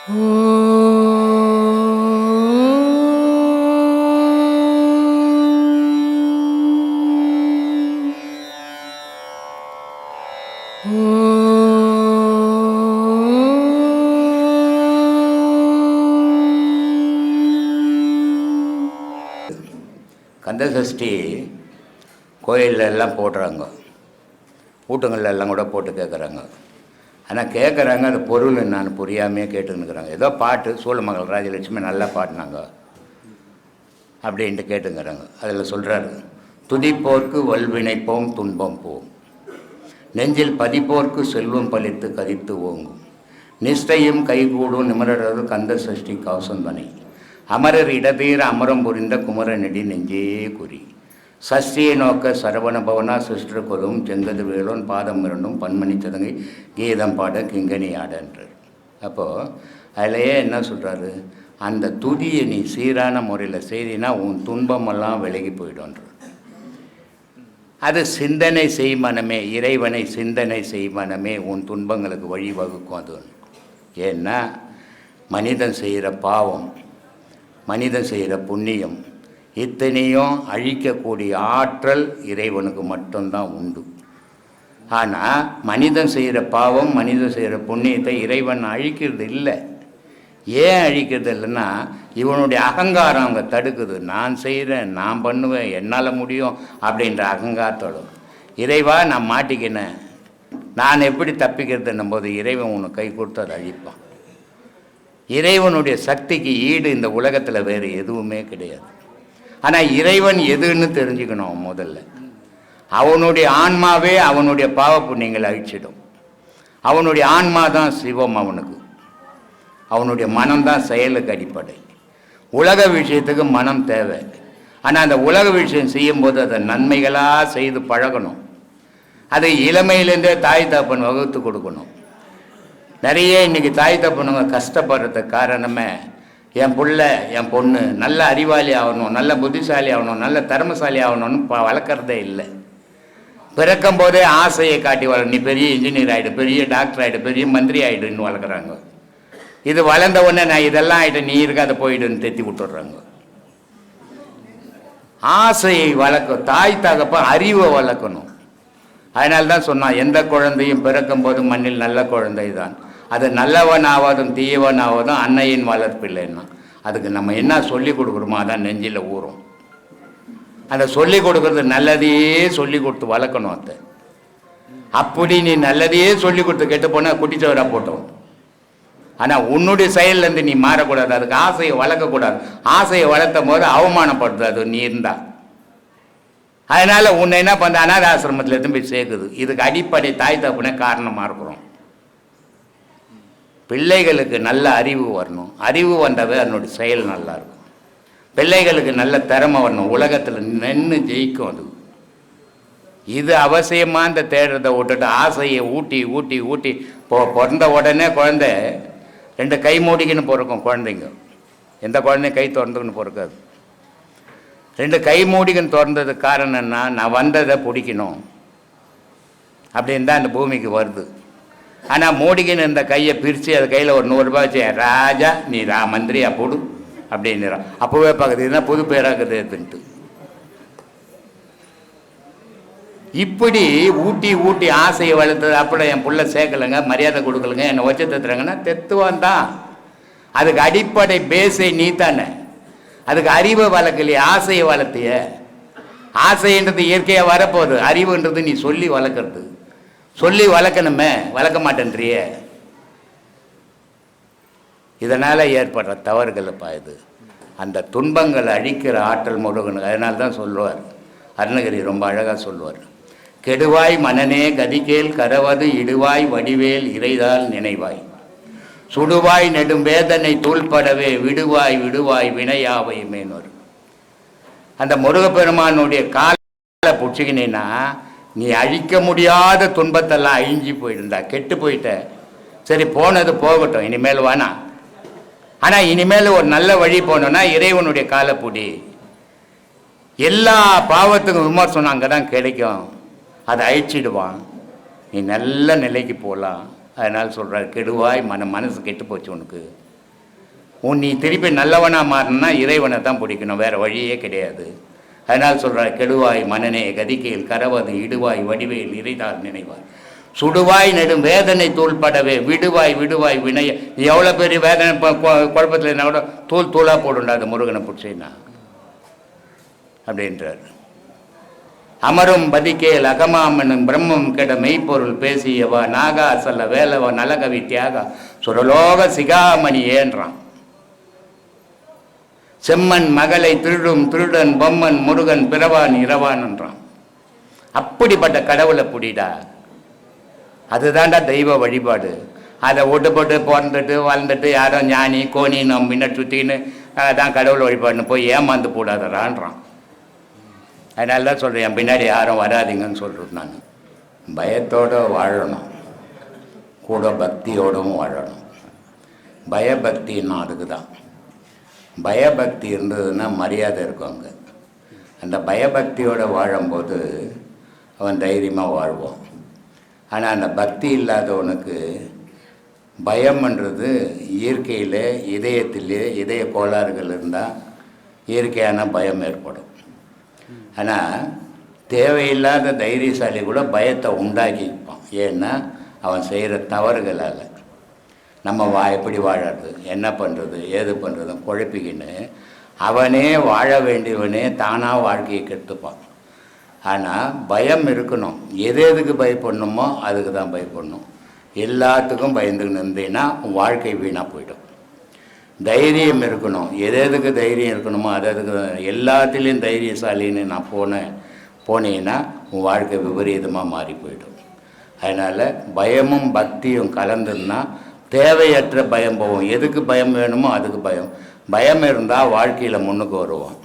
கந்தசஷ்டி கோயிலில் எல்லாம் போடுறாங்க, கூட்டங்களில் எல்லாம் கூட போட்டு கேட்குறாங்க. ஆனால் கேட்குறாங்க, அது பொருள் நான் புரியாமையே கேட்டுன்னுக்குறாங்க. ஏதோ பாட்டு சூழமகள் ராஜலட்சுமி நல்லா பாடினாங்க அப்படின்ட்டு கேட்டுங்கிறாங்க. அதில் சொல்கிறாரு, துதிப்போர்க்கு வல்வினைப்போம் துன்பம் போம், நெஞ்சில் பதிப்போர்க்கு செல்வம் பழித்து கதித்து ஓங்கும், நிஷ்டையும் கைகூடும் நிமரது கந்த சஷ்டி கவசந்தனை, அமரர் இடதீர அமரம் புரிந்த குமரனடி நெஞ்சே குறி, சஷ்டியை நோக்க சரவண பவனா சிஸ்டர் கொலும் செங்கது வேலோன் பாதம் இரண்டும் பன்மணி சதங்கை கீதம் பாட கிங்கனி ஆடன்றார். அப்போது அதிலேயே என்ன சொல்கிறாரு, அந்த துதியை நீ சீரான முறையில் செய்தினா உன் துன்பமெல்லாம் விலகி போய்டுன்றார். அது சிந்தனை செய்மனமே, இறைவனை சிந்தனை செய்மனமே உன் துன்பங்களுக்கு வழிவகுக்கும். அது ஏன்னா மனிதன் செய்கிற பாவம், மனிதன் செய்கிற புண்ணியம் இத்தனையும் அழிக்கக்கூடிய ஆற்றல் இறைவனுக்கு மட்டும்தான் உண்டு. ஆனால் மனிதன் செய்கிற பாவம், மனிதன் செய்கிற புண்ணியத்தை இறைவன் அழிக்கிறது இல்லை. ஏன் அழிக்கிறது இல்லைன்னா இவனுடைய அகங்காரம் அங்கே தடுக்குது. நான் செய்கிறேன், நான் பண்ணுவேன், என்னால் முடியும் அப்படின்ற அகங்காரத்தோடு இறைவா நான் மாட்டிக்கினேன், நான் எப்படி தப்பிக்கிறதுன்னும் போது இறைவன் உனக்கு கை கொடுத்து அதை அழிப்பான். இறைவனுடைய சக்திக்கு ஈடு இந்த உலகத்தில் வேறு எதுவுமே கிடையாது. ஆனால் இறைவன் எதுன்னு தெரிஞ்சுக்கணும். முதல்ல அவனுடைய ஆன்மாவே அவனுடைய பாவ புண்ணியங்களை அழிச்சிடும். அவனுடைய ஆன்மா தான் சிவம், அவனுடைய மனம்தான் செயலுக்கு அடிப்படை. உலக விஷயத்துக்கு மனம் தேவை. ஆனால் அந்த உலக விஷயம் செய்யும்போது அதை நன்மைகளாக செய்து பழகணும். அதை இளமையிலேருந்தே தாய் தகப்பன் வகுத்து கொடுக்கணும். நிறைய இன்றைக்கி தாய் தகப்பனுங்க கஷ்டப்படுறதுக்கு காரணமே, என் பிள்ளை என் பொண்ணு நல்ல அறிவாளி ஆகணும், நல்ல புத்திசாலி ஆகணும், நல்ல திறமசாலி ஆகணும்னு வளர்க்குறதே இல்லை. பிறக்கும் போதே ஆசையை காட்டி நீ பெரிய இன்ஜினியர் ஆகிடு, பெரிய டாக்டர் ஆகிடு, பெரிய மந்திரி ஆகிடுன்னு வளர்க்குறாங்க. இது வளர்ந்த உடனே நான் இதெல்லாம் ஆகிட்டு நீ இருக்காத போயிடுன்னு தெத்தி விட்டுடுறாங்க. ஆசையை வளர்க்க தாய் தகப்பன் அறிவை வளர்க்கணும். அதனால்தான் சொன்னான், எந்த குழந்தையும் பிறக்கும் போது மண்ணில் நல்ல குழந்தை தான், அது நல்லவன் ஆவதும் தீயவன் ஆவதும் அன்னையின் வளர்ப்பில்லைன்னா. அதுக்கு நம்ம என்ன சொல்லி கொடுக்குறோமோ அதான் நெஞ்சில் ஊறும். அந்த சொல்லி கொடுக்குறது நல்லதையே சொல்லி கொடுத்து வளர்க்கணும். அதை அப்படி நீ நல்லதையே சொல்லி கொடுத்து கெட்டு போனால் குட்டிச்சவராக போட்டோம். ஆனால் உன்னுடைய செயல்லேருந்து நீ மாறக்கூடாது. அதுக்கு ஆசையை வளர்க்கக்கூடாது. ஆசையை வளர்த்தும் போது அவமானப்படுது அது நீ இருந்தா. அதனால் உன்னை என்ன பண்ண அநாத ஆசிரமத்தில் எடுத்து போய் சேர்க்குது. இதுக்கு அடிப்படை தாய் தகப்பனே காரணமாக இருக்கிறோம். பிள்ளைகளுக்கு நல்ல அறிவு வரணும். அறிவு வந்தாவே அதனுடைய செயல் நல்லா இருக்கும். பிள்ளைகளுக்கு நல்ல திறமை வரணும். உலகத்தில் நின்று ஜெயிக்கும். அது இது அவசியமாக இந்த தேடுறதை விட்டுட்டு ஆசையை ஊட்டி ஊட்டி ஊட்டி பிறந்த உடனே குழந்தை 2 கை மூடிக்கின்னு பிறக்கும். குழந்தைங்க எந்த குழந்தையும் கை திறந்துக்கின்னு பிறக்காது. 2 கை மூடிக்கின்னு திறந்ததுக்கு காரணம் என்ன, நான் வந்ததை பிடிக்கணும் அப்படின்னு தான் அந்த பூமிக்கு வருது. ஆனால் மூடிக்கின்னு இந்த கையை பிரித்து அது கையில் ஒரு 100 ரூபாய் வச்சு, ராஜா நீ மந்திரியா போடு அப்படின்றான். அப்போவே பார்க்குது இதுதான் புது பேராக்குது அப்படின்ட்டு. இப்படி ஊட்டி ஊட்டி ஆசையை வளர்த்தது. அப்படி என் புள்ள சேர்க்கலைங்க, மரியாதை கொடுக்கலங்க, என்னை வச்சு தத்துறாங்கன்னா தெத்துவான் தான். அதுக்கு அடிப்படை பேஸை நீ தானே. அதுக்கு அறிவை வளர்க்கலையே, ஆசையை வளர்த்திய. ஆசைன்றது இயற்கையாக வரப்போகுது, அறிவுன்றது நீ சொல்லி வளர்க்குறது. சொல்லி வளர்க்கணுமே, வளர்க்க மாட்டேன்றிய. இதனால் ஏற்படுற தவறுகளப்பா இது. அந்த துன்பங்களை அழிக்கிற ஆற்றல் முருகனுக்கு. அதனால தான் சொல்லுவார் அருணகிரி, ரொம்ப அழகாக சொல்லுவார், கெடுவாய் மனநே கதிகேல் கரவது இடுவாய் வடிவேல் இறைதால் நினைவாய், சுடுவாய் நெடும் வேதனை தூள்படவே விடுவாய் விடுவாய் வினையாவை மேனோர். அந்த முருகப்பெருமானுடைய காலை பிடிச்சிக்கினா நீ அழிக்க முடியாத துன்பத்தெல்லாம் அழிஞ்சி போயிருந்தா, கெட்டு போயிட்ட. சரி போனது போகட்டும், இனிமேல் வேணாம். ஆனால் இனிமேல் ஒரு நல்ல வழி போனோன்னா இறைவனுடைய காலைப்பிடி. எல்லா பாவத்துக்கும் விமர்சனம் அங்கே தான் கிடைக்கும். அதை அழிச்சிடுவான், நீ நல்ல நிலைக்கு போகலாம். அதனால் சொல்கிறார், கெடுவாய் மனசு கெட்டு போச்சு உனக்கு, நீ திருப்பி நல்லவனாக மாறினா இறைவனை தான் பிடிக்கணும், வேறு வழியே கிடையாது. அதனால் சொல்கிறார், கெடுவாய் மனநே கதிக்கையில் கரவது இடுவாய் வடிவையில் இறைதால் நினைவாய் சுடுவாய் நெடும் வேதனை தூள்படவே விடுவாய் விடுவாய் வினைய. எவ்வளோ பெரிய வேதனை குழப்பத்தில் என்ன கூட தூள் தூளாக போடுண்டா அது முருகனை பிடிச்சின்னா அப்படின்றார். அமரும் பதிக்கேல் அகமாமனும் பிரம்மம் கெட மெய்ப்பொருள் பேசியவா நாகா சொல்ல வேலவா நலகவி தியாகா சுரலோக சிகாமணி ஏன்றான். செம்மன் மகளை திருடும் திருடன் பொம்மன் முருகன் பிறவான் இரவான் என்றான். அப்படிப்பட்ட கடவுளை புடிடா, அதுதான்டா தெய்வ வழிபாடு. அதை ஓட்டு போட்டு பிறந்துட்டு வளர்ந்துட்டு யாரோ ஞானி கோணி நம்ம முன்ன சுற்றின்னு அதான் கடவுள் வழிபாடுன்னு போய் ஏமாந்து போடாதடான்றான். அதனால தான் சொல்கிறேன், என் பின்னாடி யாரும் வராதிங்கன்னு சொல்கிறது. நான் பயத்தோடு வாழணும், கூட பக்தியோடும் வாழணும். பயபக்தின்னா அதுக்கு தான். பயபக்தி இருந்ததுன்னா மரியாதை இருக்கும் அங்கே. அந்த பயபக்தியோடு வாழும்போது அவன் தைரியமாக வாழ்வான். ஆனால் அந்த பக்தி இல்லாதவனுக்கு பயம்ன்றது இயற்கையில் இதயத்திலே இதய கோளாறுகள் இருந்தால் இயற்கையான பயம் ஏற்படும். ஆனால் தேவையில்லாத தைரியசாலி கூட பயத்தை உண்டாக்கிப்பான். ஏன்னா அவன் செய்கிற தவறுகளால். நம்ம எப்படி வாழறது, என்ன பண்ணுறது, ஏது பண்ணுறதும் குழப்பிக்கின்னு அவனே வாழ வேண்டியவனே தானாக வாழ்க்கையை கெடுத்துப்பான். ஆனால் பயம் இருக்கணும். எது எதுக்கு பயப்படணுமோ அதுக்கு தான் பயப்படணும். எல்லாத்துக்கும் பயந்துக்கின்னு இருந்தீங்கன்னா வாழ்க்கை வீணாக போயிடும். தைரியம் இருக்கணும். எது எதுக்கு தைரியம் இருக்கணுமோ அது அதுக்கு எல்லாத்துலேயும் தைரியசாலின்னு நான் போனீங்கன்னா உன் வாழ்க்கை விபரீதமாக மாறி போயிடும். அதனால் பயமும் பக்தியும் கலந்துன்னா தேவையற்ற பயம் போவோம். எதுக்கு பயம் வேணுமோ அதுக்கு பயம் இருந்தால் வாழ்க்கையில் முன்னுக்கு வருவோம்.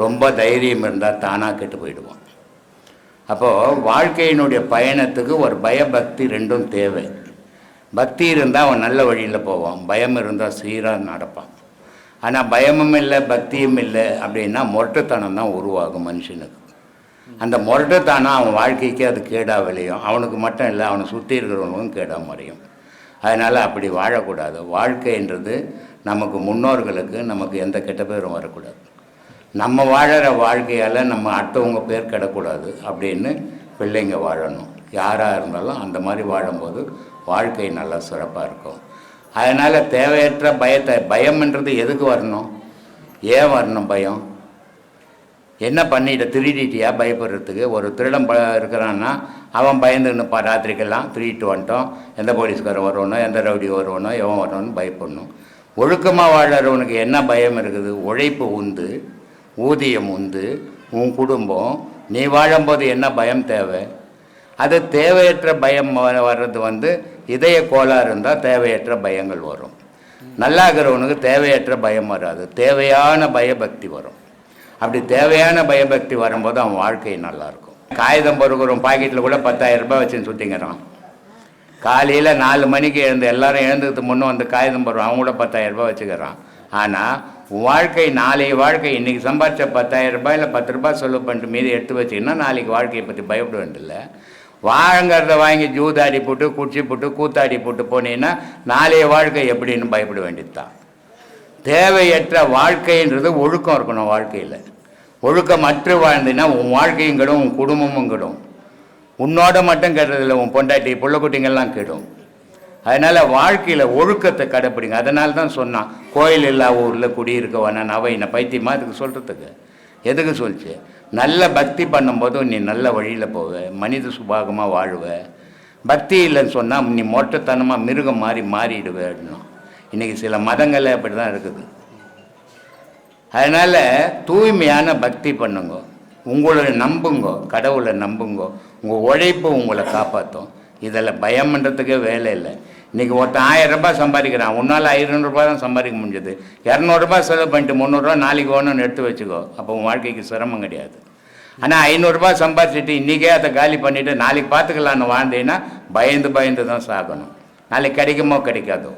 ரொம்ப தைரியம் இருந்தால் தானாக கெட்டு போயிடுவோம். அப்போது வாழ்க்கையினுடைய பயணத்துக்கு ஒரு பயபக்தி ரெண்டும் தேவை. பக்தி இருந்தால் அவன் நல்ல வழியில் போவான், பயம் இருந்தால் சீராக நடப்பான். ஆனால் பயமும் இல்லை பக்தியும் இல்லை அப்படின்னா முரட்டுத்தனம் தான் உருவாகும் மனுஷனுக்கு. அந்த முரட்டுத்தனம் அவன் வாழ்க்கைக்கு அது கேடாக விளையும். அவனுக்கு மட்டும் இல்லை, அவனை சுற்றி இருக்கிறவனுக்கும் கேடாக மறையும். அதனால் அப்படி வாழக்கூடாது. வாழ்க்கைன்றது நமக்கு முன்னோர்களுக்கு நமக்கு எந்த கெட்ட பேரும் வரக்கூடாது. நம்ம வாழற வாழ்க்கையால் நம்ம அடுத்தவங்க பேர் கிடக்கூடாது அப்படின்னு பிள்ளைங்க வாழணும். யாராக இருந்தாலும் அந்த மாதிரி வாழும்போது வாழ்க்கை நல்லா சிறப்பாக இருக்கும். அதனால் தேவையற்ற பயம்ன்றது எதுக்கு வரணும், ஏன் வரணும் பயம்? என்ன பண்ணிட்ட, திருடிட்டியா பயப்படுறதுக்கு? ஒரு திருடன் இருக்கிறான்னா அவன் பயந்துன்னுப்பா, ராத்திரிக்கெல்லாம் திருடிட்டு வந்துட்டோம், எந்த போலீஸ்காரன் வருவனோ எந்த ரவுடி வருவனோ எவன் வரணும்னு பயப்படணும். ஒழுக்கமாக வாழறவனுக்கு என்ன பயம் இருக்குது? உழைப்பு உண்டு, ஊதியம் உண்டு, உன் குடும்பம், நீ வாழும்போது என்ன பயம் தேவை? அது தேவையற்ற பயம் வர்றது இதய கோளாறு இருந்தால் தேவையற்ற பயங்கள் வரும். நல்லா இருக்கிறவனுக்கு தேவையற்ற பயம் வராது, தேவையான பயபக்தி வரும். அப்படி தேவையான பயபக்தி வரும்போது அவன் வாழ்க்கை நல்லாயிருக்கும். காகிதம் பொறுக்கிறோம், பாக்கெட்டில் கூட 10,000 ரூபாய் வச்சுன்னு சுற்றிங்கிறான். காலையில் 4 மணிக்கு எழுந்து எல்லோரும் எழுந்துக்கிறதுக்கு முன்னே காகிதம் போடுறோம், அவங்க கூட 10,000 ரூபாய் வச்சுக்கிறான். ஆனால் வாழ்க்கை நாளைய வாழ்க்கை இன்றைக்கி சம்பாதிச்ச 10,000 ரூபாயில் 10 ரூபாய் செலவு பண்ணிட்டு மீதி எடுத்து வச்சிங்கன்னா நாளைக்கு வாழ்க்கையை பற்றி பயப்பட வேண்டியதில்லை. வாங்கிறத வாங்கி ஜூதாடி போட்டு குச்சி போட்டு கூத்தாடி போட்டு போனீங்கன்னா நாளைய வாழ்க்கை எப்படின்னு பயப்பட வேண்டியது தான். தேவையற்ற வாழ்க்கைன்றது ஒழுக்கம் இருக்கணும். வாழ்க்கையில் ஒழுக்கம் மற்ற வாழ்ந்தீங்கன்னா உன் வாழ்க்கையும் கெடும், உன் குடும்பமும் கெடும். உன்னோட மட்டும் கெடுறதில்லை, உன் பொண்டாட்டி பிள்ளைக்குட்டிங்கெல்லாம் கெடும். அதனால் வாழ்க்கையில் ஒழுக்கத்தை கடைப்பிடிங்க. அதனால தான் சொன்னான், கோயில் இல்லா ஊரில் குடியிருக்க வேணாம் அவை என்ன பைத்தியமாக அதுக்கு சொல்கிறதுக்கு. எதுக்கு சொல்லிச்சு? நல்ல பக்தி பண்ணும்போது நீ நல்ல வழியில் போவ, மனித சுபாகமாக வாழுவ. பக்தி இல்லைன்னு சொன்னால் நீ மொட்டத்தனமாக மிருகம் மாறிடுவேன்னா. இன்றைக்கி சில மதங்களே அப்படி தான் இருக்குது. அதனால் தூய்மையான பக்தி பண்ணுங்க, உங்களை நம்புங்க, கடவுளை நம்புங்க, உங்கள் உழைப்பு உங்களை காப்பாற்றும். இதில் பயம்ன்றதுக்கே வேலை இல்லை. இன்றைக்கி ஒருத்தன் 1000 ரூபாய் சம்பாதிக்கிறான், உன்னால் 500 ரூபாய் தான் சம்பாதிக்க முடிஞ்சது. 200 ரூபாய் செலவு பண்ணிட்டு 300 ரூபா நாளைக்கு வேணும்னு எடுத்து வச்சுக்கோ, அப்போ உன் வாழ்க்கைக்கு சிரமம் கிடையாது. ஆனால் 500 ரூபாய் சம்பாதிச்சுட்டு இன்றைக்கே அதை காலி பண்ணிவிட்டு நாளைக்கு பார்த்துக்கலான்னு வாழ்ந்தீங்கன்னா பயந்து தான் சாகணும். நாளைக்கு கிடைக்குமோ கிடைக்காதோ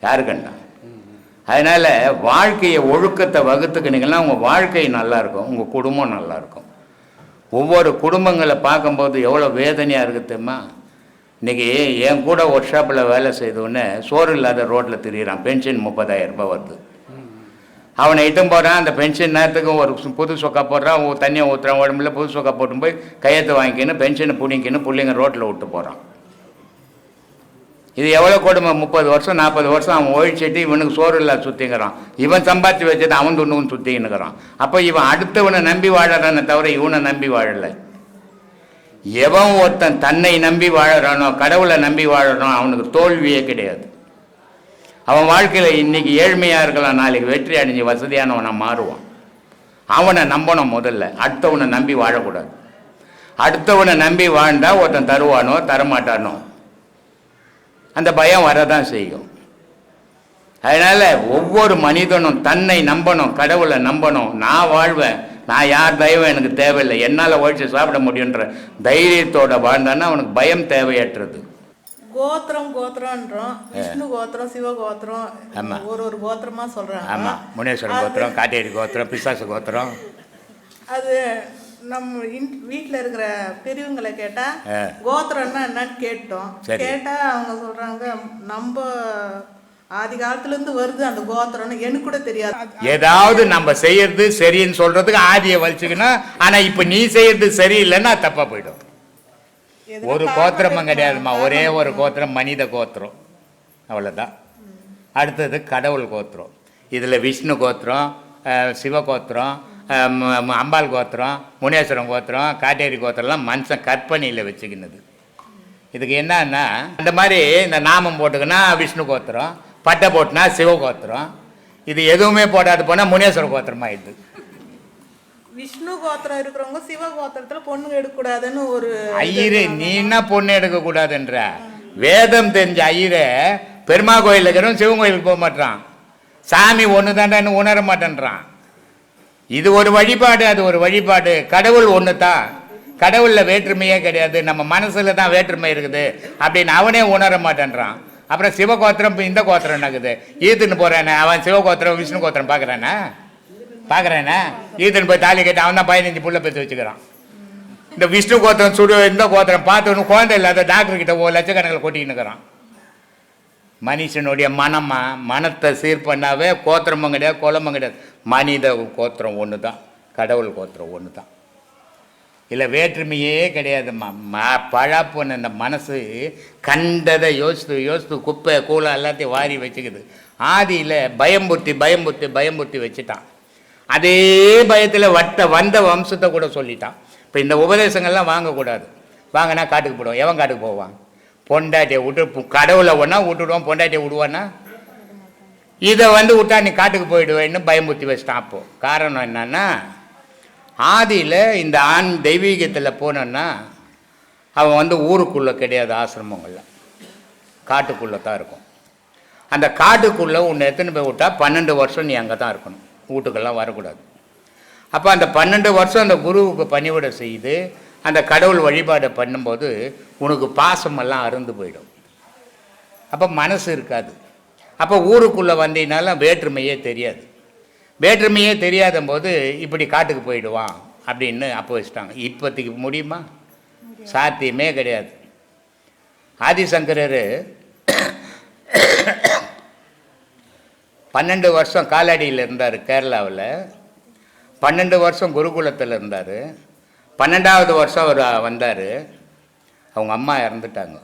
யாருக்கண்டா? அதனால் வாழ்க்கையை ஒழுக்கத்தை வகுத்துக்கினீங்கன்னா உங்கள் வாழ்க்கை நல்லாயிருக்கும், உங்கள் குடும்பம் நல்லாயிருக்கும். ஒவ்வொரு குடும்பங்களை பார்க்கும்போது எவ்வளோ வேதனையாக இருக்குது தெரியுமா? இன்றைக்கி என் கூட ஒர்க் ஷாப்பில் வேலை செய்தோடனே சோறு இல்லாத ரோட்டில் திரியிறான். பென்ஷன் 30,000 ரூபாய் வருது. அவனை இட்டும் போகிறான். அந்த பென்ஷன் நேரத்துக்கு ஒரு புது சொக்கா போடுறான், தண்ணியை ஊற்றுறான், உடம்புல புது சொக்கா போட்டு போய் கையெழுத்து வாங்கிக்கின்னு பென்ஷனை பிடிங்கின்னு பிள்ளைங்க ரோட்டில் விட்டு போகிறான். இது எவ்வளோ கொடுமை! 30 வருஷம் 40 வருஷம் அவன் ஒழிச்சிட்டு இவனுக்கு சோறு இல்லாத சுற்றிங்கிறான். இவன் சம்பாதிச்சு வச்சுட்டு அவன் துண்ணுன்னு சுற்றின்னுக்கிறான். அப்போ இவன் அடுத்தவனை நம்பி வாழறானே தவிர இவனை நம்பி வாழலை. எவன் ஒருத்தன் தன்னை நம்பி வாழறானோ, கடவுளை நம்பி வாழறானோ, அவனுக்கு தோல்வியே கிடையாது. அவன் வாழ்க்கையில் இன்றைக்கி ஏழ்மையாக இருக்கலாம், நாளைக்கு வெற்றி அடைஞ்சு வசதியானவனை மாறுவான். அவனை நம்பணும் முதல்ல, அடுத்தவனை நம்பி வாழக்கூடாது. அடுத்தவனை நம்பி வாழ்ந்தால் ஒருத்தன் தருவானோ தரமாட்டானோ அந்த பயம் வரதான் செய்யும். அதனால் ஒவ்வொரு மனிதனும் தன்னை நம்பணும், கடவுளை நம்பணும். நான் வாழ்வேன், நான் யார் தயவும் எனக்கு தேவையில்லை, என்னால் உழைச்சி சாப்பிட முடியுன்ற தைரியத்தோடு வாழ்ந்தான்னா அவனுக்கு பயம் தேவையற்றது. கோத்திரம் கோத்திரம்ன்றோம், விஷ்ணு கோத்திரம், சிவ கோத்திரம், ஆமாம், ஒரு கோத்திரமாக சொல்கிறாங்க. ஆமாம், முனேஸ்வரன் கோத்திரம், காட்டேரி கோத்திரம், பிசாசு கோத்திரம். அது நம்ம வீட்டில் இருக்கிற பெரியவங்களை கேட்டால் கோத்திரம்னா என்னன்னு கேட்டோம். கேட்டால் அவங்க சொல்கிறாங்க, நம்ம ஆதி காலத்துலேருந்து வருது அந்த கோத்திரம்னு. எனக்கு கூட தெரியாது. ஏதாவது நம்ம செய்யறது சரின்னு சொல்றதுக்கு ஆதியை வலிச்சுக்கணும். ஆனால் இப்போ நீ செய்யறது சரியில்லைன்னா தப்பாக போயிடும். ஒரு கோத்திரமும் கிடையாதுமா, ஒரே ஒரு கோத்திரம், மனித கோத்திரம், அவ்வளோதான். அடுத்தது கடவுள் கோத்திரம். இதில் விஷ்ணு கோத்திரம், சிவ கோத்திரம், அம்பாள் கோத்திரம், முனேஸ்வரம் கோத்திரம், காட்டேரி கோத்திரம்லாம் மனுஷன் கற்பனையில் வச்சுக்கினது. இதுக்கு என்னன்னா, இந்த மாதிரி இந்த நாமம் போட்டுக்கினா விஷ்ணு கோத்திரம், பட்டை போட்டுனா சிவ கோத்திரம், இது எதுவுமே போடாது போனால் முனேஸ்வர கோத்திரம் ஆயிடுது. விஷ்ணு கோத்திரம் இருக்கிறவங்க சிவ கோத்திரத்துல பொண்ணு எடுக்கக்கூடாதுன்னு ஒரு ஐயரு. நீ என்ன பொண்ணு எடுக்கக்கூடாதுன்ற? வேதம் தெரிஞ்ச ஐயரை பெருமா கோயில் இருக்கிறவன் சிவன் கோயிலுக்கு போக மாட்டான். சாமி ஒன்று தாண்டான்னு உணர மாட்டேன்றான். இது ஒரு வழிபாடு, அது ஒரு வழிபாடு. கடவுள் ஒன்று தான், கடவுளில் வேற்றுமையே கிடையாது, நம்ம மனசில் தான் வேற்றுமை இருக்குது அப்படின்னு அவனே உணர மாட்டேன்றான். அப்புறம் சிவகோத்திரம் இந்த கோத்திரம் நகுது ஈத்துன்னு போகிறானே, அவன் சிவகோத்திரம் விஷ்ணு கோத்திரம் பார்க்குறானே ஈத்துன்னு போய் தாலி கட்டி அவன் தான் 15 புள்ள பேத்து வச்சுக்கிறான். இந்த விஷ்ணு கோத்திரம் சுடு இந்த கோத்திரம் பார்த்து குழந்தை இல்லாத டாக்டர்கிட்ட 1 லட்சக்கணக்கில் கொட்டிக்கின்னுக்கிறான். மனுஷனுடைய மனத்தை சீர் பண்ணாவே கோத்திரமும் கிடையாது, குலமும் கிடையாது. மனித கோத்திரம் ஒன்று தான், கடவுள் கோத்திரம் ஒன்று தான். இல்லை வேற்றுமையே கிடையாதும்மா. பழாப்புன்னு இந்த மனசு கண்டதை யோசித்து குப்பை கூலை எல்லாத்தையும் வாரி வச்சுக்குது. ஆதியில் பயம்புத்தி வச்சுட்டான். அதே பயத்தில் வந்த வம்சத்தை கூட சொல்லிட்டான். இப்போ இந்த உபதேசங்கள்லாம் வாங்கக்கூடாது. வாங்கினா காட்டுக்கு போடுவோம். எவன் காட்டுக்கு போவான்? பொண்டாட்டியை விட்டு கடவுளை ஒன்றா விட்டுடுவான், பொண்டாட்டியை விடுவான்னா இதை விட்டா நீ காட்டுக்கு போயிடுவேன்னு பயம்புத்தி வச்சுட்டான். அப்போது காரணம் என்னன்னா, ஆதியில் இந்த ஆண் தெய்வீகத்தில் போனோன்னா அவன் ஊருக்குள்ளே கிடையாது, ஆசிரமங்களில் காட்டுக்குள்ளே தான் இருக்கும். அந்த காட்டுக்குள்ளே உன்னை எத்தனை போய் விட்டா 12 வருஷம் நீ அங்கே தான் இருக்கணும், வீட்டுக்கெல்லாம் வரக்கூடாது. அப்போ அந்த 12 வருஷம் அந்த குருவுக்கு பணிவிடை செய்து அந்த கடவுள் வழிபாடை பண்ணும்போது உனக்கு பாசமெல்லாம் அருந்து போயிடும். அப்போ மனசு இருக்காது. அப்போ ஊருக்குள்ளே வந்தீங்கனாலும் வேற்றுமையே தெரியாது. வேற்றுமையே தெரியாத போது இப்படி காட்டுக்கு போயிடுவான் அப்படின்னு அப்போ வச்சுட்டாங்க. இப்போதைக்கு முடியுமா? சாத்தியமே கிடையாது. ஆதிசங்கரர் 12 வருஷம் காலாடியில் இருந்தார் கேரளாவில். 12 வருஷம் குருகுலத்தில் இருந்தார். 12வது வருஷம் அவர் வந்தார். அவங்க அம்மா இறந்துட்டாங்க.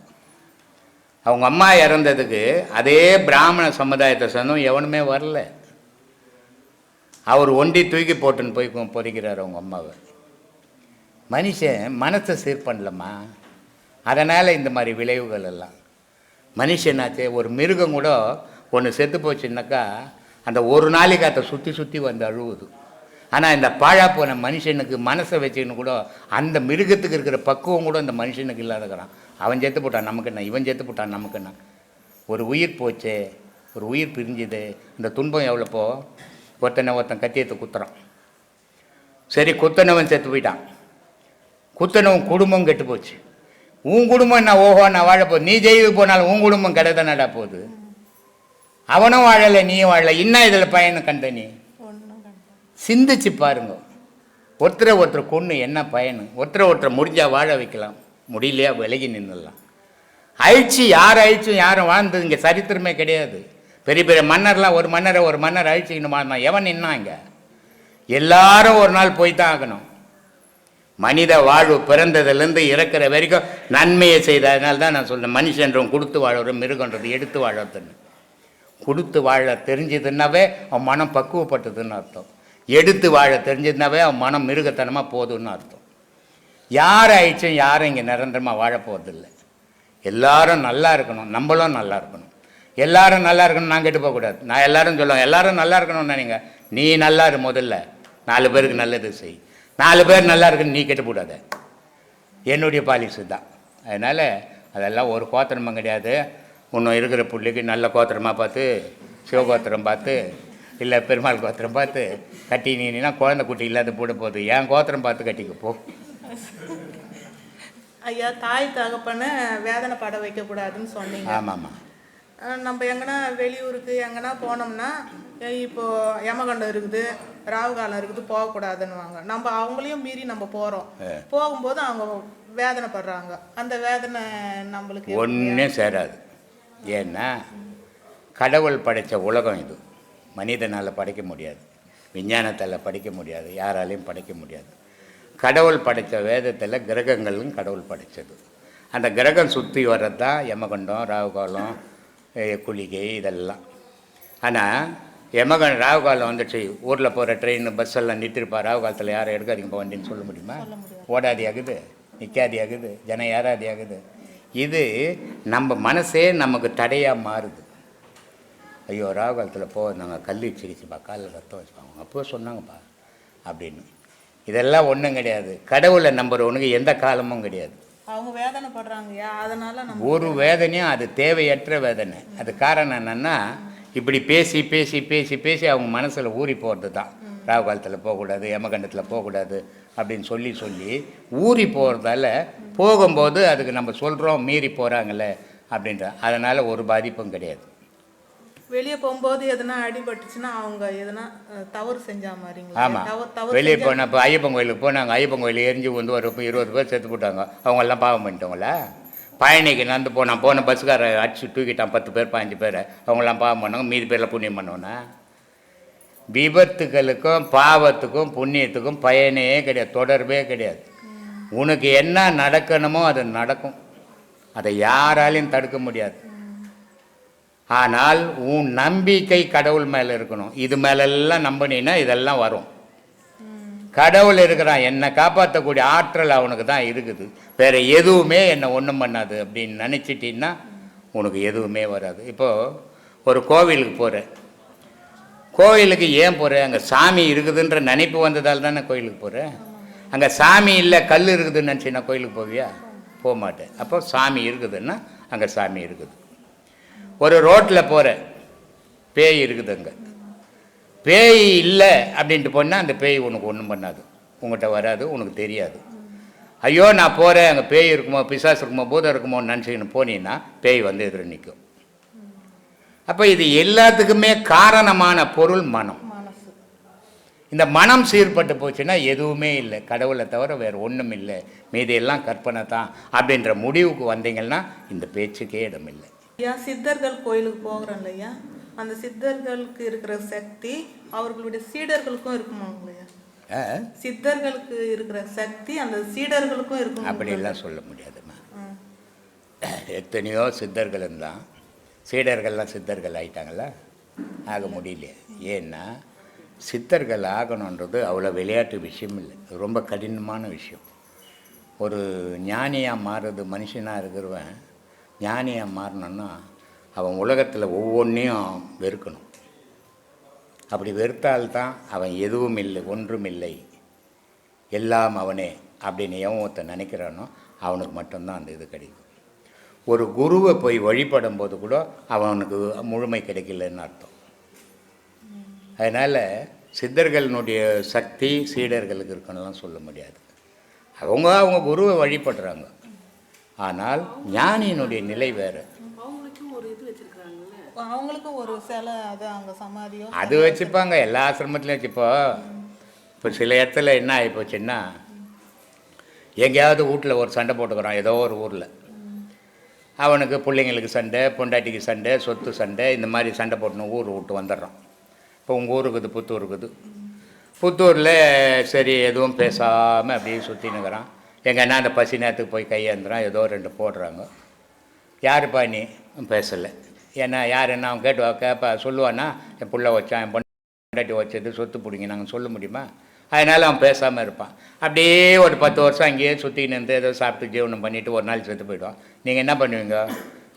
அவங்க அம்மா இறந்ததுக்கு அதே பிராமண சமுதாயத்தை சேர்ந்தும் எவனுமே வரல. அவர் ஒண்டி தூக்கி போட்டுன்னு போய் பொறிக்கிறார் அவங்க அம்மாவை. மனுஷன் மனசை சீர் பண்ணலம்மா. அதனால் இந்த மாதிரி விளைவுகள் எல்லாம். மனுஷனாச்சே ஒரு மிருகம் கூட ஒன்று செத்து போச்சுன்னாக்கா அந்த ஒரு நாளைக்கு அதை சுற்றி வந்து அழுவுது. ஆனால் இந்த பாழா போன மனுஷனுக்கு மனசை வச்சுக்கின்னு கூட அந்த மிருகத்துக்கு இருக்கிற பக்குவம் கூட இந்த மனுஷனுக்கு இல்லாதக்கிறான். அவன் செத்து போட்டான் நமக்குன்னா, இவன் செத்து போட்டான் நமக்குன்னா. ஒரு உயிர் போச்சே, ஒரு உயிர் பிரிஞ்சுது, இந்த துன்பம் எவ்வளோப்போ. ஒருத்தன் கத்தியத்தை குத்துறான். சரி, குத்தனவன் செத்து போயிட்டான். குத்தனவன் குடும்பம் கெட்டு போச்சு. உன் குடும்பம் என்ன ஓஹோ நான் வாழ போகுது. நீ ஜெயிலுக்கு போனாலும் உன் குடும்பம் கிடையாதானடா போகுது. அவனும் வாழலை, நீயும் வாழலை. இன்னும் இதில் பயணம் கண்ட நீ சிந்திச்சு பாருங்க. ஒருத்தரை கொன்று என்ன பயன்? ஒருத்தரை முடிஞ்சால் வாழ வைக்கலாம், முடியலையா விலகி நின்றுடலாம். அழிச்சு யார் அழிச்சும் யாரும் வாழ்ந்தது இங்கே சரித்திரமே கிடையாது. பெரிய பெரிய மன்னர்லாம் ஒரு மன்னர் அழிச்சுக்கின்னு வாழ்ந்தான். எவன் நின்னான் இங்கே? எல்லாரும் ஒரு நாள் போய் தான் ஆகணும். மனித வாழ்வு பிறந்ததுலேருந்து இறக்குற வரைக்கும் நன்மையை செய்ததுனால தான் நான் சொல்கிறேன், மனுஷன்றவன் கொடுத்து வாழறோம், மிருகன்றது எடுத்து வாழறதுன்னு. கொடுத்து வாழ தெரிஞ்சதுன்னாவே அவன் மனம் பக்குவப்பட்டதுன்னு அர்த்தம். எடுத்து வாழ தெரிஞ்சதுனாவே அவன் மனம் மிருகத்தனமாக போகுதுன்னு அர்த்தம். யார் ஆயிடுச்சும் யாரும் இங்கே நிரந்தரமாக வாழ போகிறதில்லை. எல்லாரும் நல்லா இருக்கணும், நம்மளும் நல்லா இருக்கணும். எல்லாரும் நல்லா இருக்கணும், நான் கெட்டு போகக்கூடாது. நான் எல்லாரும் சொல்லுவேன், எல்லாரும் நல்லா இருக்கணும்னு நினைங்க. நீ நல்லா இரு, முதல்ல 4 பேருக்கு நல்லது செய். 4 பேர் நல்லா இருக்குன்னு நீ கெட்டு போடாத. என்னுடைய பாலிசி தான். அதனால் அதெல்லாம் ஒரு கோத்திரமும் கிடையாது. இன்னும் இருக்கிற பிள்ளைக்கு நல்ல கோத்திரமாக பார்த்து, சிவகோத்திரம் பார்த்து, இல்லை பெருமாள் கோத்திரம் பார்த்து கட்டினீங்கன்னா குழந்தை குட்டி இல்லாத போட போகுது. என் கோத்திரம் பார்த்து கட்டிக்க போ. ஐயா, தாய் தகப்பனை வேதனை பட வைக்கக்கூடாதுன்னு சொன்னீங்க. ஆமாம்மா. நம்ம எங்கன்னா வெளியூருக்கு எங்கன்னா போனோம்னா, இப்போ யமகண்டம் இருக்குது, ராகு காலம் இருக்குது, போகக்கூடாதுன்னுவாங்க. நம்ம அவங்களையும் மீறி நம்ம போகிறோம். போகும்போது அவங்க வேதனைப்படுறாங்க. அந்த வேதனை நம்மளுக்கு ஒன்றே சேராது. ஏன்னா கடவுள் படைத்த உலகம் இது. மனிதனால் படைக்க முடியாது, விஞ்ஞானத்தால் படிக்க முடியாது, யாராலையும் படைக்க முடியாது. கடவுள் படைத்த வேதத்தில் கிரகங்களும் கடவுள் படைத்தது. அந்த கிரகம் சுற்றி வர்றது தான் யமகண்டம், ராகுகாலம், குளிகை இதெல்லாம். ஆனால் ராகுகாலம் வந்துடுச்சு, ஊரில் போகிற ட்ரெயின் பஸ் எல்லாம் நிறுத்திருப்பா. ராகு காலத்தில் யாரை எடுக்காதீங்க இப்போ வண்டின்னு சொல்ல முடியுமா? ஓடாதி ஆகுது, நிற்காதி ஆகுது, ஜனம் ஏறாதி ஆகுது. இது நம்ம மனசே நமக்கு தடையாக மாறுது. ஐயோ ராகு காலத்தில் நாங்கள் கல் வச்சுக்கிச்சுப்பா, காலில் ரத்தம் வச்சுப்பாங்க, அப்போ சொன்னாங்கப்பா அப்படின்னு. இதெல்லாம் ஒன்றும் கிடையாது. கடவுளை நம்புறவனுக்கு எந்த காலமும் கிடையாது. அவங்க வேதனைப்படுறாங்கய்யா, அதனால ஒரு வேதனையும் அது தேவையற்ற வேதனை. அது காரணம் என்னென்னா, இப்படி பேசி பேசி பேசி பேசி அவங்க மனசில் ஊறி போகிறது தான். ராகு காலத்தில் போகக்கூடாது, யமகண்டத்தில் போகக்கூடாது அப்படின்னு சொல்லி சொல்லி ஊறி போகிறதால போகும்போது அதுக்கு நம்ம சொல்கிறோம் மீறி போகிறாங்களே அப்படின்ற. அதனால் ஒரு பாதிப்பும் கிடையாது. வெளியே போகும்போது எதுனா அடிபட்டுச்சுன்னா அவங்க எதுனா தவறு செஞ்சா மாதிரிங்களா? ஆமாம், வெளியே போனால் இப்போ ஐயப்பன் கோயிலுக்கு போனாங்க. ஐயப்பன் கோயில் எரிஞ்சு வந்து ஒரு 20 பேர் செத்து போட்டாங்க. அவங்கெல்லாம் பாவம் பண்ணிட்டவங்களா? பழனிக்கு நடந்து போன பஸ்ஸுக்கார அடிச்சு தூக்கிட்டான் 10 பேர் 15 பேர். அவங்களாம் பாவம் பண்ணாங்க, மீதி பேரில் புண்ணியம் பண்ணோன்னா. விபத்துகளுக்கும் பாவத்துக்கும் புண்ணியத்துக்கும் பயனே கிடையாது, தொடர்பே கிடையாது. உனக்கு என்ன நடக்கணுமோ அது நடக்கும், அதை யாராலையும் தடுக்க முடியாது. ஆனால் உன் நம்பிக்கை கடவுள் மேலே இருக்கணும். இது மேலெல்லாம் நம்பினீன்னா இதெல்லாம் வரும். கடவுள் இருக்கிறான், என்னை காப்பாற்றக்கூடிய ஆற்றல் அவனுக்கு தான் இருக்குது. வேறு எதுவுமே என்னை ஒன்றும் பண்ணாது அப்படின்னு நினச்சிட்டின்னா உனக்கு எதுவுமே வராது. இப்போது ஒரு கோவிலுக்கு போகிற, கோவிலுக்கு ஏன் போகிற? அங்கே சாமி இருக்குதுன்ற நினைப்பு வந்ததால் தானே கோயிலுக்கு போகிற. அங்கே சாமி இல்லை கல் இருக்குதுன்னு நினச்சின்னா கோயிலுக்கு போவியா? போக மாட்டேன். அப்போ சாமி இருக்குதுன்னா அங்கே சாமி இருக்குது. ஒரு ரோட்டில் போகிற, பேய் இருக்குது அங்கே. பேய் இல்லை அப்படின்ட்டு போனால் அந்த பேய் உனக்கு ஒன்றும் பண்ணாது, உங்கள்கிட்ட வராது, உனக்கு தெரியாது. ஐயோ நான் போகிறேன், அங்கே பேய் இருக்குமோ, பிசாசு இருக்குமோ, பூதம் இருக்குமோன்னு நினச்சிக்கின்னு போனீங்கன்னா பேய் வந்து எதிர நிற்கும். அப்போ இது எல்லாத்துக்குமே காரணமான பொருள் மனம். இந்த மனம் சீர்பட்டு போச்சுன்னா எதுவுமே இல்லை, கடவுளை தவிர வேறு ஒன்றும் இல்லை, மீதியெல்லாம் கற்பனை தான் அப்படின்ற முடிவுக்கு வந்தீங்கன்னா இந்த பேச்சுக்கே இடமில்லை. ஐயா, சித்தர்கள் கோயிலுக்கு போகிறோம் இல்லையா, அந்த சித்தர்களுக்கு இருக்கிற சக்தி அவர்களுடைய சீடர்களுக்கும் இருக்குமாங்களையா? சித்தர்களுக்கு இருக்கிற சக்தி அந்த சீடர்களுக்கும் இருக்கும். அப்படிலாம் சொல்ல முடியாதுமா. எத்தனையோ சித்தர்கள் இருந்தான், சீடர்கள்லாம் சித்தர்கள் ஆகிட்டாங்களா? ஆக முடியலையே. ஏன்னா சித்தர்கள் ஆகணுன்றது அவ்வளோ விளையாட்டு விஷயம் இல்லை, ரொம்ப கடினமான விஷயம். ஒரு ஞானியாக மாறுறது, மனுஷனாக இருக்கிறவன் ஞானியாக மாறணுன்னா அவன் உலகத்தில் ஒவ்வொன்றையும் வெறுக்கணும். அப்படி வெறுத்தால்தான் அவன் எதுவும் இல்லை, ஒன்றும் இல்லை, எல்லாம் அவனே அப்படின்னு எவன் ஒருத்தன் நினைக்கிறானோ அவனுக்கு மட்டும்தான் அந்த இது கிடைக்கும். ஒரு குருவை போய் வழிபடும் போது கூட அவனுக்கு முழுமை கிடைக்கலன்னு அர்த்தம். அதனால் சித்தர்களினுடைய சக்தி சீடர்களுக்கு இருக்குன்னுலாம் சொல்ல முடியாது. அவங்க குருவை வழிபடுறாங்க. ஆனால் ஞானியினுடைய நிலை வேறு. அவங்களுக்கும் ஒரு சிலை, அது அங்கே சமாதியோ அது வச்சுப்பாங்க, எல்லா ஆசிரமத்துலையும் வச்சுப்போ. இப்போ சில இடத்துல என்ன ஆகிப்போச்சுன்னா, எங்கேயாவது வீட்டில் ஒரு சண்டை போட்டுக்கிறோம் ஏதோ ஒரு ஊரில், அவனுக்கு பிள்ளைங்களுக்கு சண்டை, பொண்டாட்டிக்கு சண்டை, சொத்து சண்டை, இந்த மாதிரி சண்டை போட்டுன்னு ஊர் விட்டு வந்துடுறான். இப்போ உங்கள் ஊர் இருக்குது, புத்தூர் இருக்குது. புத்தூரில் சரி எதுவும் பேசாமல் அப்படியே சுற்றினுக்கிறான். எங்கன்னா அந்த பசி நேரத்துக்கு போய் கையேந்துறான், ஏதோ 2 போடுறாங்க. யாருப்பா நீ? பேசலை. ஏன்னா யார் என்ன அவன் கேட்பா சொல்லுவான்னா, என் புள்ள வச்சான், என் பொண்டாட்டி வச்சது, சொத்து பிடிங்க நாங்கள் சொல்ல முடியுமா? அதனால் அவன் பேசாமல் இருப்பான். அப்படியே ஒரு 10 வருஷம் அங்கேயே சுற்றின்னு இருந்து ஏதோ சாப்பிட்டு ஜீவனம் பண்ணிவிட்டு ஒரு நாள் செத்து போயிடுவான். நீங்கள் என்ன பண்ணுவீங்க?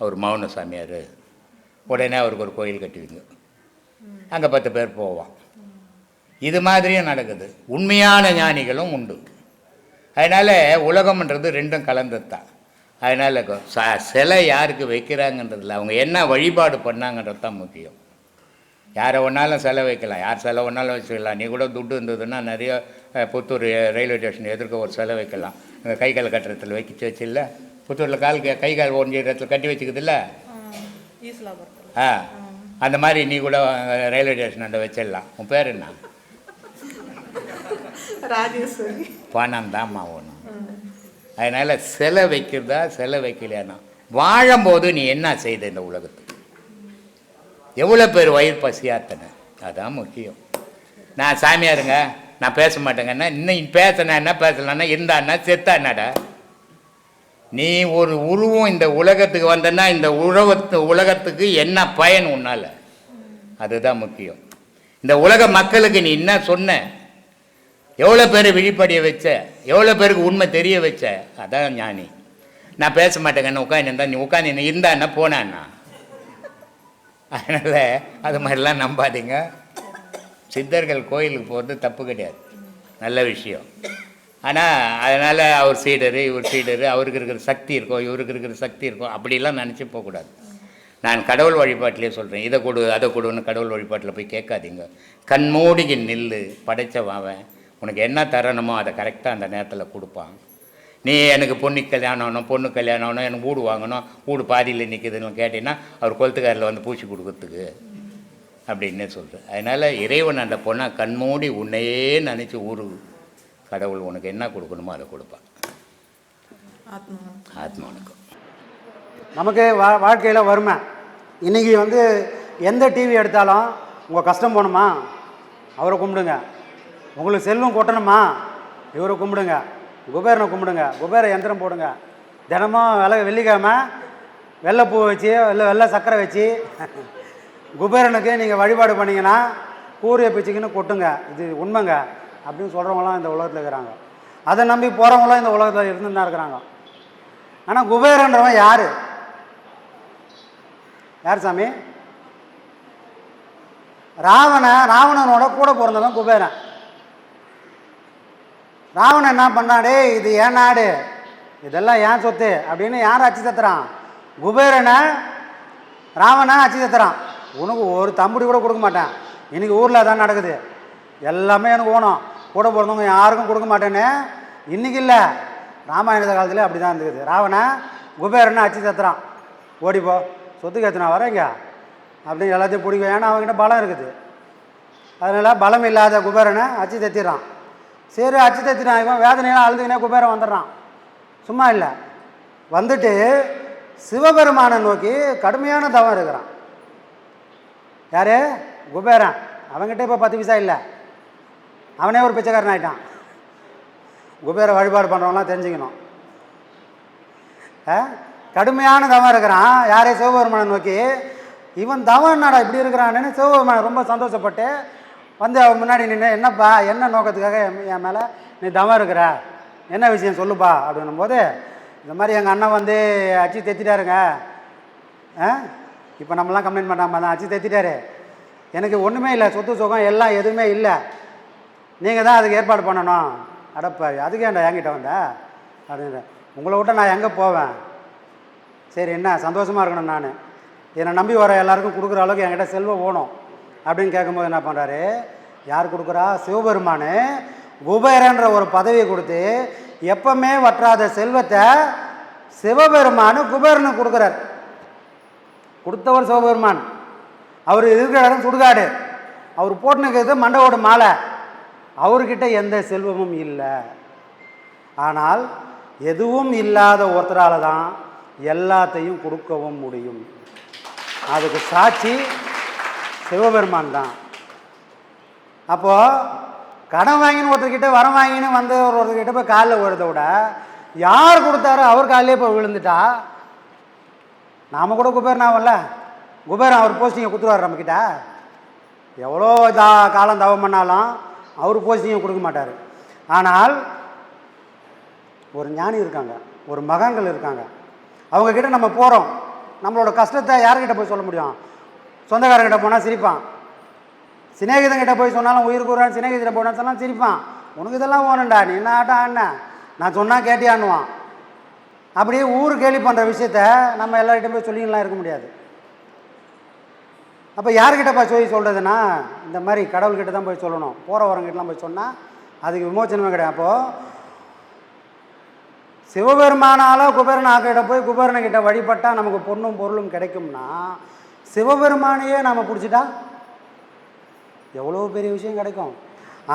அவர் மௌன சாமியார். உடனே அவருக்கு ஒரு கோயில் கட்டுவீங்க, அங்கே 10 பேர் போவான். இது மாதிரியும் நடக்குது. உண்மையான ஞானிகளும் உண்டு. அதனால் உலகம்ன்றது 2ம் கலந்தது தான். அதனால் சிலை யாருக்கு வைக்கிறாங்கன்றதில்ல, அவங்க என்ன வழிபாடு பண்ணாங்கன்றது தான் முக்கியம். யாரை ஒன்றாலும் சிலை வைக்கலாம், யார் சிலை ஒன்றாலும் வச்சுக்கலாம். நீ கூட துட்டு இருந்ததுன்னா நிறைய புத்தூர் ரயில்வே ஸ்டேஷன் எதிர்க்க ஒரு சிலை வைக்கலாம். கை கால் கட்டுறதுல வச்சு இல்லை, புத்தூரில் கை கால் ஒன்று இடத்துல கட்டி வச்சுக்குதுல்ல, அந்த மாதிரி நீ கூட ரயில்வே ஸ்டேஷன் அந்த வச்சிடலாம். உன் பேர் என்ன? ராஜேஸ்வரி. பணம் தான்மா ஒன்று. அதனால் சிலை வைக்கிறதா சிலை வைக்கலையானா, வாழும்போது நீ என்ன செய்த இந்த உலகத்துக்கு, எவ்வளோ பேர் வயிறு பசியாத்தனை, அதான் முக்கியம். நான் சாமியாருங்க, நான் பேச மாட்டேங்கன்னா, இன்னும் பேசினா என்ன, பேசலான்னா, இருந்தான்னா, செத்தான்னாடா. நீ ஒரு உருவம் இந்த உலகத்துக்கு வந்தன்னா இந்த உலகத்துக்கு என்ன பயன் உன்னால், அதுதான் முக்கியம். இந்த உலக மக்களுக்கு நீ என்ன சொன்ன, எவ்வளோ பேர் விழிப்படைய வச்ச, எவ்வளோ பேருக்கு உண்மை தெரிய வச்ச, அதான் ஞானி. நான் பேச மாட்டேங்கன்னு உட்காந்து நீ உட்காந்து இருந்தான்னா போனான்னா. அதனால் அது மாதிரிலாம் நம்பாதீங்க. சித்தர்கள் கோயிலுக்கு போகிறது தப்பு கிடையாது, நல்ல விஷயம். ஆனால் அதனால் அவர் சீடரு, இவர் சீடரு, அவருக்கு இருக்கிற சக்தி இருக்கும், இவருக்கு இருக்கிற சக்தி இருக்கும், அப்படிலாம் நினச்சி போகக்கூடாது. நான் கடவுள் வழிபாட்டிலே சொல்கிறேன், இதை கொடு அதை கொடுன்னு கடவுள் வழிபாட்டில் போய் கேட்காதீங்க. கண்மூடிக்கு நில்லு, படைச்சவன் உனக்கு என்ன தரணுமோ அதை கரெக்டாக அந்த நேரத்தில் கொடுப்பான். நீ எனக்கு பொண்ணு கல்யாணம் ஆகணும், பொண்ணு கல்யாணம் ஆகணும், எனக்கு வீடு வாங்கணும், வீடு பாதியில் நிற்குதுன்னு கேட்டிங்கன்னா அவர் கொளுத்துக்காரில் வந்து பூச்சி கொடுக்கறதுக்கு அப்படின்னே சொல்கிறேன். அதனால் இறைவன் அந்த பொண்ணை கண்மூடி உன்னையே நினச்சி ஊரு கடவுள் உனக்கு என்ன கொடுக்கணுமோ அதை கொடுப்பான். ஆத்மானுக்கும் நமக்கு வாழ்க்கையில் வறுமை. இன்றைக்கி எந்த டிவி எடுத்தாலும் உங்கள் கஷ்டம் போகணுமா, அவரை கும்பிடுங்க. உங்களுக்கு செல்வம் கொட்டணுமா, இவரை கும்பிடுங்க. குபேரனை கும்பிடுங்க, குபேர யந்திரம் போடுங்க. தினமும் வெள்ளிக்கிழமை வெள்ளைப்பூ வச்சு வெள்ளை சர்க்கரை வச்சு குபேரனுக்கு நீங்கள் வழிபாடு பண்ணிங்கன்னா கூரிய பிச்சுக்குன்னு கொட்டுங்க. இது உண்மைங்க அப்படின்னு சொல்கிறவங்களாம் இந்த உலகத்தில் இருக்கிறாங்க. அதை நம்பி போகிறவங்களாம் இந்த உலகத்தில் இருந்து தான் இருக்கிறாங்க. ஆனால் குபேரன்றவன் யார்? யார் சாமி? ராவணனோட கூட பிறந்தவன் குபேரன். ராவணன் என்ன பண்ணாடே, இது ஏன் நாடு, இதெல்லாம் ஏன் சொத்து அப்படின்னு யார் அச்சு தத்துறான்? குபேரனை ராவணன் அச்சு தத்துறான். உனக்கு ஒரு தம்புடி கூட கொடுக்க மாட்டேன், இன்றைக்கி ஊரில் அதான் நடக்குது, எல்லாமே எனக்கு ஓணும், கூட பிறந்தவங்க யாருக்கும் கொடுக்க மாட்டேன்னு. இன்றைக்கி இல்லை, ராமாயண காலத்தில் அப்படி தான் இருந்துக்குது. ராவணன் குபேரனை அச்சு தத்துறான், ஓடிப்போ சொத்துக்கு ஏற்றினா வரேங்க அப்படின்னு எல்லாத்தையும் பிடிக்கும். ஏன்னா அவங்ககிட்ட பலம் இருக்குது. அதனால் பலம் இல்லாத குபேரனை அச்சு தத்திடுறான். சரி அச்சு தத்தினான், இவன் வேதனையெல்லாம் அழுதுகினே குபேரன் வந்துடுறான். சும்மா இல்லை, வந்துட்டு சிவபெருமானை நோக்கி கடுமையான தவம் இருக்கிறான். யார்? குபேரன். அவங்ககிட்ட இப்போ 10 பைசா இல்லை, அவனே ஒரு பிச்சைக்காரன் ஆகிட்டான். குபேர வழிபாடு பண்ணுறவங்களாம் தெரிஞ்சுக்கணும். கடுமையான தவம் இருக்கிறான். யாரே? சிவபெருமானை நோக்கி. இவன் தவம் என்னடா இப்படி இருக்கிறான்னு சிவபெருமான் ரொம்ப சந்தோஷப்பட்டு அவன் முன்னாடி நின்று, என்னப்பா என்ன நோக்கத்துக்காக என் மேலே நீ தவம் இருக்கிற, என்ன விஷயம் சொல்லுப்பா அப்படின்னும் போது, இந்த மாதிரி எங்கள் அண்ணன் அச்சு தைத்திட்டாருங்க. இப்போ நம்மளாம் கம்ப்ளைண்ட் பண்ணாமல் தான் அச்சு தைத்திட்டாரு, எனக்கு ஒன்றுமே இல்லை, சொத்து சுகம் எல்லாம் எதுவுமே இல்லை, நீங்கள் தான் அதுக்கு ஏற்பாடு பண்ணணும். அடப்பா அதுக்கு ஏன்டா என்கிட்ட வந்த அப்படின்னு. உங்களை விட்ட நான் எங்கே போவேன்? சரி என்ன சந்தோஷமாக இருக்கணும், நான் என்னை நம்பி வர எல்லாருக்கும் கொடுக்குற அளவுக்கு என்கிட்ட செல்வம் ஓணும் அப்படின்னு கேட்கும்போது என்ன பண்ணுறாரு? யார் கொடுக்குறா? சிவபெருமான் குபேரன்ற ஒரு பதவியை கொடுத்து எப்பவுமே வற்றாத செல்வத்தை சிவபெருமான் குபேரனுக்கு கொடுக்குறார். கொடுத்தவர் சிவபெருமான். அவர் இருக்கிற இடம் சுடுகாடு, அவர் போட்டுனுக்கிறது மண்டவோட மாலை, அவர்கிட்ட எந்த செல்வமும் இல்லை. ஆனால் எதுவும் இல்லாத ஒருத்தரால் தான் எல்லாத்தையும் கொடுக்கவும் முடியும். அதுக்கு சாட்சி சிவபெருமான் தான். அப்போது கடன் வாங்கின்னு ஒருத்தர்கிட்ட வரம் வாங்கின்னு வந்து ஒருத்தர்கிட்ட போய் காலில் விழுறத விட யார் கொடுத்தாரோ அவர் காலிலே போய் விழுந்துட்டா நாம் கூட குபேரன் ஆகும்ல. குபேரன் அவர் போஸ்டிங்கை கொடுத்துருவார் நம்மக்கிட்ட. எவ்வளோ காலம் தவம் பண்ணாலும் அவர் போஸ்டிங்கை கொடுக்க மாட்டார். ஆனால் ஒரு ஞானி இருக்காங்க, ஒரு மகான்கள் இருக்காங்க, அவங்கக்கிட்ட நம்ம போகிறோம். நம்மளோட கஷ்டத்தை யார்கிட்ட போய் சொல்ல முடியும்? சொந்தக்காரங்கிட்ட போனால் சிரிப்பான். சிநேகிதங்கிட்ட போய் சொன்னாலும் உயிர் கூறான். சிநேகிதிட்ட போனால் சொன்னாலும் சிரிப்பான். உனக்கு இதெல்லாம் வேணும்டா, நீ என்ன ஆட்டா அண்ணன், நான் சொன்னால் கேட்டியான்னுவான். அப்படியே ஊர் கேலி பண்ணுற விஷயத்த நம்ம எல்லார்கிட்டையும் போய் சொல்லிங்கலாம் இருக்க முடியாது. அப்போ யார்கிட்ட போய் சொல்கிறதுனா இந்த மாதிரி கடவுள்கிட்ட தான் போய் சொல்லணும். போகிற வரங்கிட்டலாம் போய் சொன்னால் அதுக்கு விமோச்சனமே கிடையாது. அப்போது சிவபெருமானாலோ குபேரன் ஆக்கிட்ட போய் குபேரன்கிட்ட வழிபட்டால் நமக்கு பொண்ணும் பொருளும் கிடைக்கும்னா சிவபெருமானையே நாம் பிடிச்சிட்டா எவ்வளோ பெரிய விஷயம் கிடைக்கும்.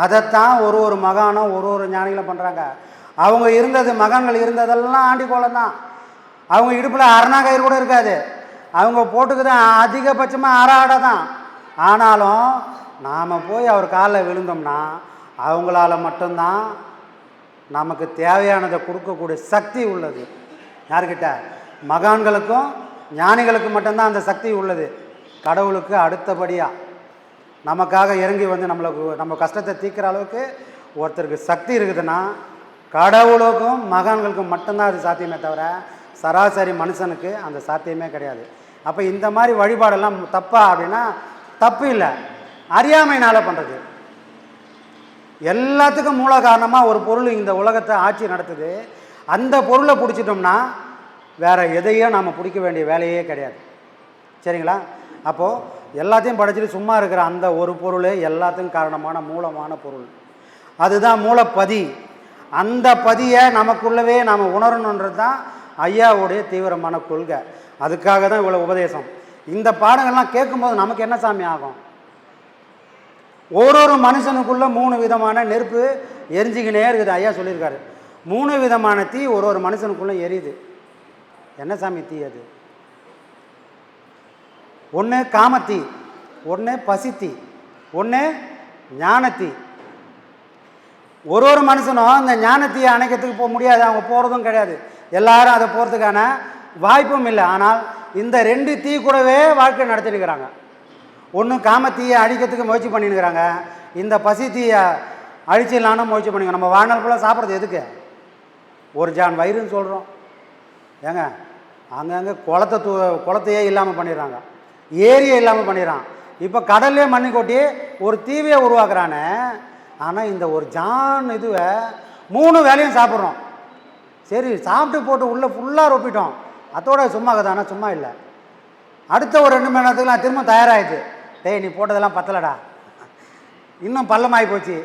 அதைத்தான் ஒரு மகானும் ஒரு ஞானிகளும் பண்ணுறாங்க. அவங்க இருந்தது, மகான்கள் இருந்ததெல்லாம் ஆண்டிக்கோலம் தான். அவங்க இடுப்பில் அரணாகயிறு கூட இருக்காது. அவங்க போட்டுக்குதான் அதிகபட்சமாக அராடை தான். ஆனாலும் நாம் போய் அவர் காலில் விழுந்தோம்னா அவங்களால மட்டும்தான் நமக்கு தேவையானதை கொடுக்கக்கூடிய சக்தி உள்ளது. யார்கிட்ட? மகான்களுக்கும் ஞானிகளுக்கு மட்டும்தான் அந்த சக்தி உள்ளது. கடவுளுக்கு அடுத்தபடியாக நமக்காக இறங்கி வந்து நம்ம கஷ்டத்தை தீர்க்கிற அளவுக்கு ஒருத்தருக்கு சக்தி இருக்குதுன்னா கடவுளுக்கும் மகான்களுக்கும் மட்டும்தான் அது சாத்தியமே தவிர சராசரி மனுஷனுக்கு அந்த சாத்தியமே கிடையாது. அப்போ இந்த மாதிரி வழிபாடெல்லாம் தப்பா அப்படின்னா தப்பு இல்லை, அறியாமையினால் பண்ணுறது. எல்லாத்துக்கும் மூல காரணமாக ஒரு பொருள் இந்த உலகத்தை ஆட்சி நடத்துது. அந்த பொருளை பிடிச்சிட்டோம்னா வேறு எதையும் நாம் பிடிக்க வேண்டிய வேலையே கிடையாது. சரிங்களா? அப்போது எல்லாத்தையும் படைச்சிட்டு சும்மா இருக்கிற அந்த ஒரு பொருள் எல்லாத்துக்கும் காரணமான மூலமான பொருள், அதுதான் மூலப்பதி. அந்த பதியை நமக்குள்ளவே நாம் உணரணுன்றது தான் ஐயாவுடைய தீவிரமான கொள்கை. அதுக்காக தான் இவ்வளோ உபதேசம். இந்த பாடங்கள்லாம் கேட்கும்போது நமக்கு என்ன சாமி ஆகும்? ஒரு மனுஷனுக்குள்ளே 3 விதமான நெருப்பு எரிஞ்சிக்கினே இருக்குது. ஐயா சொல்லியிருக்காரு, 3 விதமான தீ ஒரு மனுஷனுக்குள்ளே எரியுது. என்ன சாமி தீ அது? ஒன்று காமத்தீ, ஒன்று பசித்தீ, ஒன்று ஞானத்தீ. ஒரு மனுஷனும் அந்த ஞானத்தீயை அணைக்கிறதுக்கு போக முடியாது, அவங்க போகிறதும் கிடையாது. எல்லாரும் அதை போகிறதுக்கான வாய்ப்பும் இல்லை. ஆனால் இந்த 2 தீ கூடவே வாழ்க்கை நடத்தினுக்கிறாங்க. ஒன்று காமத்தீயை அழிக்கிறதுக்கு முயற்சி பண்ணினுக்கிறாங்க, இந்த பசி தீயை அழிச்சிடலான்னு முயற்சி பண்ணிங்க. நம்ம வாழ்நாள் ஃபுல்லாக சாப்பிட்றது எதுக்கு? ஒரு ஜான் வயிறுன்னு சொல்கிறோம். ஏங்க அங்கங்கே குளத்தையே இல்லாமல் பண்ணிடுறாங்க, ஏரியை இல்லாமல் பண்ணிடுறான். இப்போ கடல்லே மண்ணி கொட்டி ஒரு தீவையை உருவாக்குறானே. ஆனால் இந்த ஒரு ஜான் இதுவை 3 வேலையும் சாப்பிட்றோம். சரி, சாப்பிட்டு போட்டு உள்ளே ஃபுல்லாக ரொப்பிட்டோம், அதோட சும்மா கதானா? சும்மா இல்லை. அடுத்த ஒரு 2 மணி நேரத்துக்கு நான் திரும்ப தயாராகிடுது. டேய், நீ போட்டதெல்லாம் பத்தலடா, இன்னும் பள்ளமாகி போச்சு,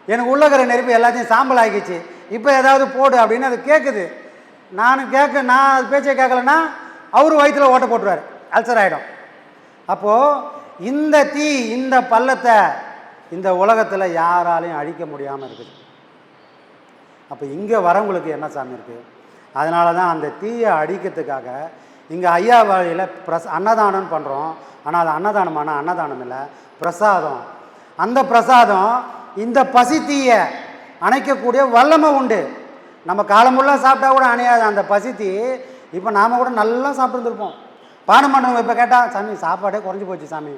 எனக்கு உள்ளக்கிற நெருப்பு எல்லாத்தையும் சாம்பல் ஆகிடுச்சு, இப்போ ஏதாவது போடு அப்படின்னு அது கேட்குது. நான் அது பேச்சை கேட்கலன்னா அவரு வயிற்றில் ஓட்ட போட்டுருவார், அல்சர் ஆகிடும். அப்போது இந்த தீ, இந்த பள்ளத்தை இந்த உலகத்தில் யாராலையும் அழிக்க முடியாமல் இருக்குது. அப்போ இங்கே வரவங்களுக்கு என்ன சாமி இருக்குது? அதனால தான் அந்த தீயை அடிக்கிறதுக்காக இங்கே ஐயா வழியில் அன்னதானம் பண்ணுறோம். ஆனால் அது அன்னதானமான அன்னதானம் இல்லை, பிரசாதம். அந்த பிரசாதம் இந்த பசி தீயை அணைக்கக்கூடிய வல்லமை உண்டு. நம்ம காலமுள்ளாக சாப்பிட்டா கூட அணையாது அந்த பசி தீ. இப்போ நாம் கூட நல்லா சாப்பிட்டுருந்துருப்போம். பானம் பண்ணுறவங்க இப்போ கேட்டால், சாமி சாப்பாடே குறைஞ்சி போச்சு சாமி.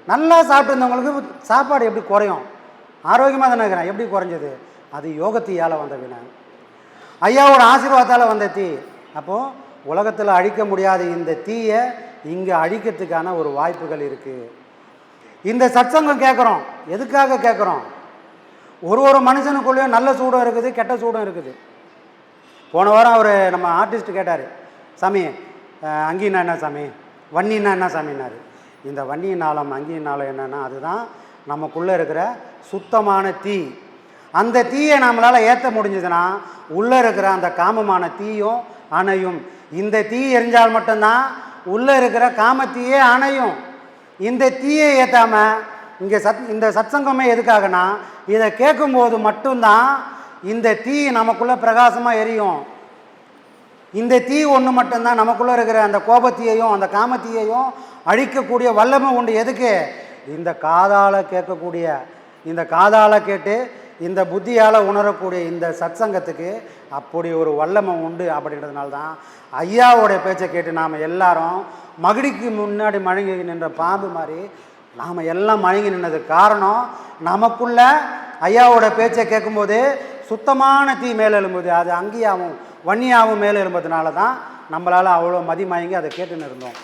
நல்லா சாப்பிட்டு இருந்தவங்களுக்கு சாப்பாடு எப்படி குறையும்? ஆரோக்கியமாக தானே இருக்கிறேன், எப்படி குறைஞ்சது? அது யோகத்தீயால் வந்த வினை, ஐயாவோட ஆசீர்வாதத்தால் வந்த தீ. அப்போது உலகத்தில் அழிக்க முடியாத இந்த தீயை இங்கே அழிக்கிறதுக்கான ஒரு வாய்ப்புகள் இருக்குது. இந்த சத்சங்கம் கேட்குறோம், எதுக்காக கேட்குறோம்? ஒரு மனுஷனுக்குள்ளேயும் நல்ல சூடம் இருக்குது, கெட்ட சூடம் இருக்குது. போன வாரம் அவர் நம்ம ஆர்டிஸ்ட் கேட்டார், சாமி அங்கின்னா என்ன சாமி, வன்னின்னா என்ன சாமின்னாரு. இந்த வன்னியினாலும் அங்கியினாலும் என்னென்னா அதுதான் நமக்குள்ளே இருக்கிற சுத்தமான தீ. அந்த தீயை நம்மளால் ஏற்ற முடிஞ்சதுன்னா உள்ளே இருக்கிற அந்த காமமான தீயும் அணையும். இந்த தீ எரிஞ்சால் மட்டும்தான் உள்ளே இருக்கிற காமத்தீயே அணையும். இந்த தீயை ஏற்றாமல் இந்த சத்சங்கமே எதுக்காகனா இதை கேட்கும்போது மட்டும்தான் இந்த தீ நமக்குள்ளே பிரகாசமாக எரியும். இந்த தீ ஒன்று மட்டும்தான் நமக்குள்ளே இருக்கிற அந்த கோபத்தீயையும் அந்த காமத்தீயையும் அழிக்கக்கூடிய வல்லமை உண்டு. எதுக்கு? இந்த காதால் கேட்கக்கூடிய, இந்த காதால் கேட்டு இந்த புத்தியால் உணரக்கூடிய இந்த சத்சங்கத்துக்கு அப்படி ஒரு வல்லமை உண்டு. அப்படின்றதுனால தான் ஐயாவோடைய பேச்சை கேட்டு நாம் எல்லாரும் மகிடிக்கு முன்னாடி மழங்கி நின்ற பாம்பு மாதிரி நாம் எல்லாம் மழங்கி நின்றதுக்கு காரணம், நமக்குள்ள ஐயாவோட பேச்சை கேட்கும்போது சுத்தமான தீ மேலே எழும்போது அது அங்கேயாவும் வன்னியாகவும் மேலே எழும்புறதுனால தான் நம்மளால் அவ்வளோ மதிமயங்கி அதை கேட்டுன்னு இருந்தோம்.